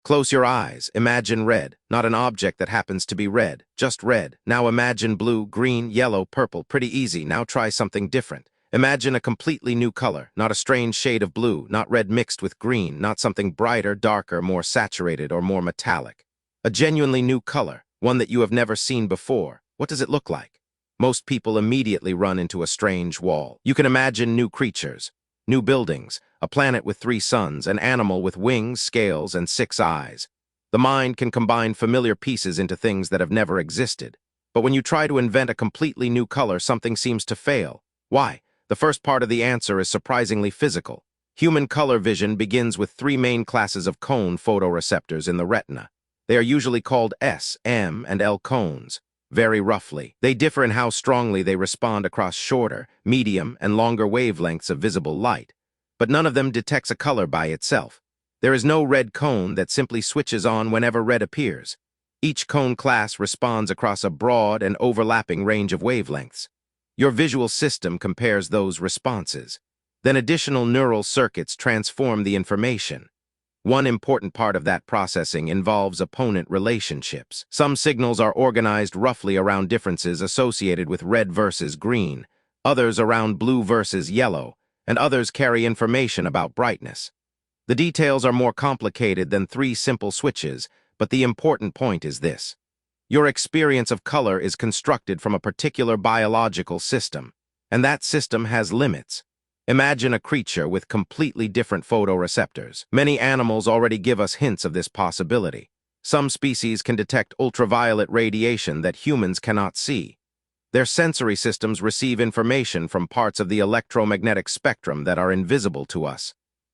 Close your eyes. Imagine red, not an object that happens to be red, just red. Now imagine blue, green, yellow, purple. Pretty easy. Now try something different. Imagine a completely new color, not a strange shade of blue, not red mixed with green, not something brighter, darker, more saturated, or more metallic. A genuinely new color, one that you have never seen before. What does it look like? Most people immediately run into a strange wall. You can imagine new creatures, new buildings, a planet with 3 suns, an animal with wings, scales, and 6 eyes. The mind can combine familiar pieces into things that have never existed. But when you try to invent a completely new color, something seems to fail. Why? The first part of the answer is surprisingly physical. Human color vision begins with 3 main classes of cone photoreceptors in the retina. They are usually called S, M, and L cones. Very roughly, they differ in how strongly they respond across shorter, medium, and longer wavelengths of visible light. But none of them detects a color by itself. There is no red cone that simply switches on whenever red appears. Each cone class responds across a broad and overlapping range of wavelengths. Your visual system compares those responses. Then additional neural circuits transform the information. One important part of that processing involves opponent relationships. Some signals are organized roughly around differences associated with red versus green, others around blue versus yellow, and others carry information about brightness. The details are more complicated than 3 simple switches, but the important point is this. Your experience of color is constructed from a particular biological system, and that system has limits. Imagine a creature with completely different photoreceptors. Many animals already give us hints of this possibility. Some species can detect ultraviolet radiation that humans cannot see. Their sensory systems receive information from parts of the electromagnetic spectrum that are invisible to us.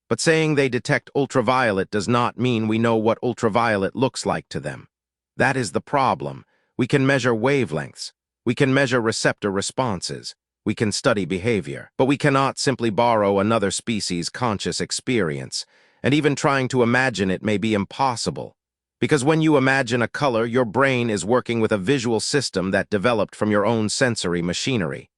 But saying they detect ultraviolet does not mean we know what ultraviolet looks like to them. That is the problem. We can measure wavelengths. We can measure receptor responses. We can study behavior. But we cannot simply borrow another species' conscious experience. And even trying to imagine it may be impossible. Because when you imagine a color, your brain is working with a visual system that developed from your own sensory machinery.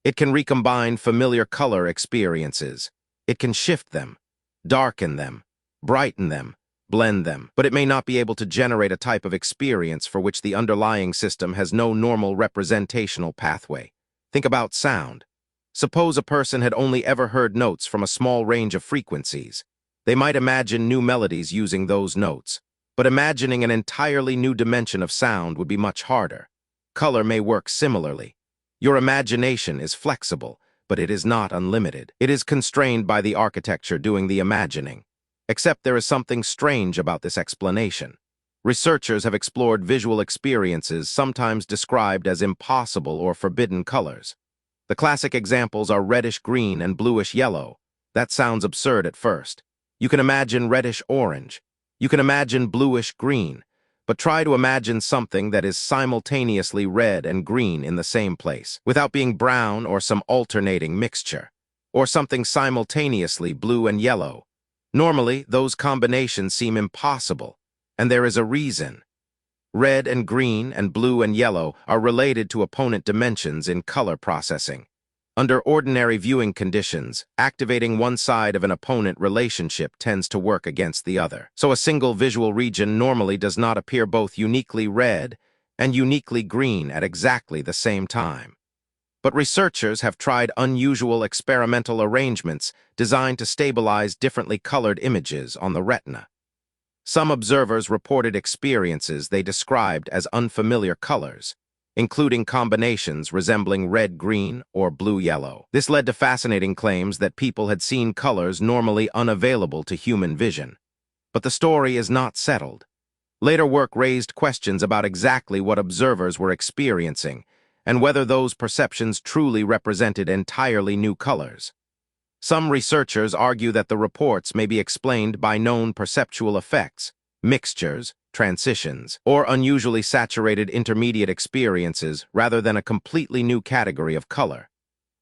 It can recombine familiar color experiences. It can shift them, darken them, brighten them, blend them, but it may not be able to generate a type of experience for which the underlying system has no normal representational pathway. Think about sound. Suppose a person had only ever heard notes from a small range of frequencies. They might imagine new melodies using those notes. But imagining an entirely new dimension of sound would be much harder. Color may work similarly. Your imagination is flexible, but it is not unlimited. It is constrained by the architecture doing the imagining. Except there is something strange about this explanation. Researchers have explored visual experiences sometimes described as impossible or forbidden colors. The classic examples are reddish-green and bluish-yellow. That sounds absurd at first. You can imagine reddish-orange. You can imagine bluish-green. But try to imagine something that is simultaneously red and green in the same place, without being brown or some alternating mixture, or something simultaneously blue and yellow. Normally, those combinations seem impossible, and there is a reason. Red and green and blue and yellow are related to opponent dimensions in color processing. Under ordinary viewing conditions, activating one side of an opponent relationship tends to work against the other. So a single visual region normally does not appear both uniquely red and uniquely green at exactly the same time. But researchers have tried unusual experimental arrangements designed to stabilize differently colored images on the retina. Some observers reported experiences they described as unfamiliar colors, including combinations resembling red-green or blue-yellow. This led to fascinating claims that people had seen colors normally unavailable to human vision. But the story is not settled. Later work raised questions about exactly what observers were experiencing and whether those perceptions truly represented entirely new colors. Some researchers argue that the reports may be explained by known perceptual effects, mixtures, transitions, or unusually saturated intermediate experiences rather than a completely new category of color.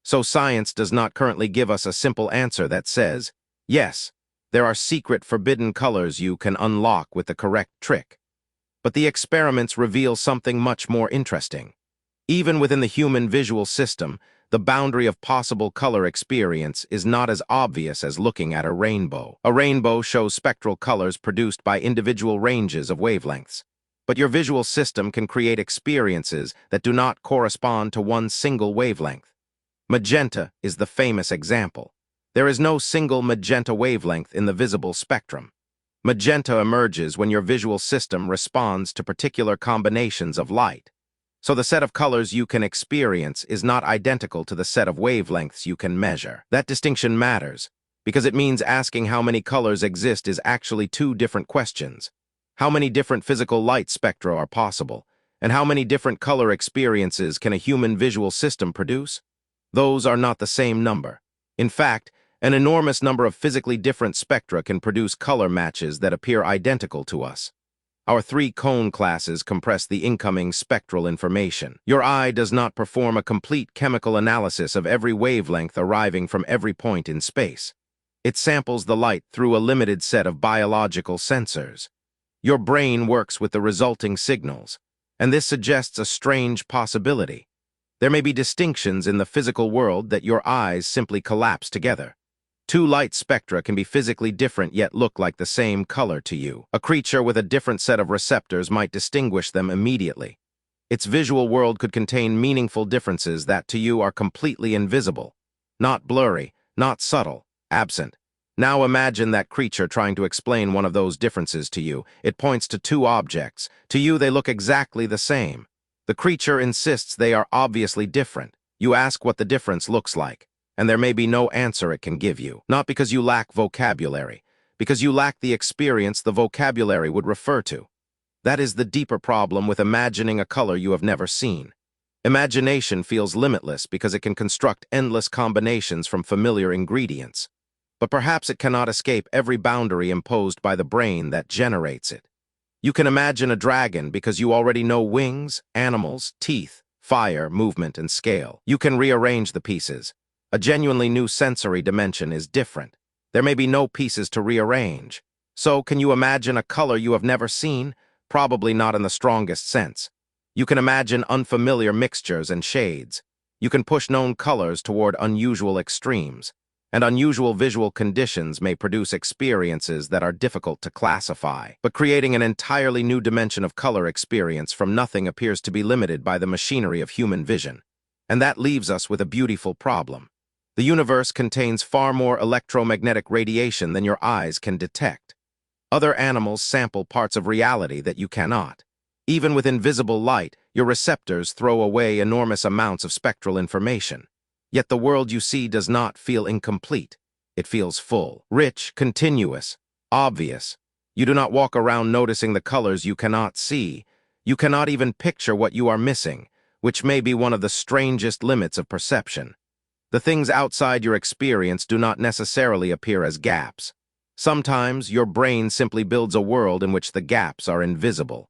So science does not currently give us a simple answer that says, yes, there are secret forbidden colors you can unlock with the correct trick. But the experiments reveal something much more interesting. Even within the human visual system, The boundary of possible color experience is not as obvious as looking at a rainbow. A rainbow shows spectral colors produced by individual ranges of wavelengths. But your visual system can create experiences that do not correspond to one single wavelength. Magenta is the famous example. There is no single magenta wavelength in the visible spectrum. Magenta emerges when your visual system responds to particular combinations of light. So the set of colors you can experience is not identical to the set of wavelengths you can measure. That distinction matters, because it means asking how many colors exist is actually two different questions. How many different physical light spectra are possible, and how many different color experiences can a human visual system produce? Those are not the same number. In fact, an enormous number of physically different spectra can produce color matches that appear identical to us. Our three cone classes compress the incoming spectral information. Your eye does not perform a complete chemical analysis of every wavelength arriving from every point in space. It samples the light through a limited set of biological sensors. Your brain works with the resulting signals, and this suggests a strange possibility. There may be distinctions in the physical world that your eyes simply collapse together. Two light spectra can be physically different yet look like the same color to you. A creature with a different set of receptors might distinguish them immediately. Its visual world could contain meaningful differences that to you are completely invisible. Not blurry, not subtle, absent. Now imagine that creature trying to explain one of those differences to you. It points to two objects. To you, they look exactly the same. The creature insists they are obviously different. You ask what the difference looks like, and there may be no answer it can give you. Not because you lack vocabulary, because you lack the experience the vocabulary would refer to. That is the deeper problem with imagining a color you have never seen. Imagination feels limitless because it can construct endless combinations from familiar ingredients. But perhaps it cannot escape every boundary imposed by the brain that generates it. You can imagine a dragon because you already know wings, animals, teeth, fire, movement, and scale. You can rearrange the pieces. A genuinely new sensory dimension is different. There may be no pieces to rearrange. So, can you imagine a color you have never seen? Probably not in the strongest sense. You can imagine unfamiliar mixtures and shades. You can push known colors toward unusual extremes. And unusual visual conditions may produce experiences that are difficult to classify. But creating an entirely new dimension of color experience from nothing appears to be limited by the machinery of human vision. And that leaves us with a beautiful problem. The universe contains far more electromagnetic radiation than your eyes can detect. Other animals sample parts of reality that you cannot. Even with invisible light, your receptors throw away enormous amounts of spectral information. Yet the world you see does not feel incomplete. It feels full, rich, continuous, obvious. You do not walk around noticing the colors you cannot see. You cannot even picture what you are missing, which may be one of the strangest limits of perception. The things outside your experience do not necessarily appear as gaps. Sometimes your brain simply builds a world in which the gaps are invisible.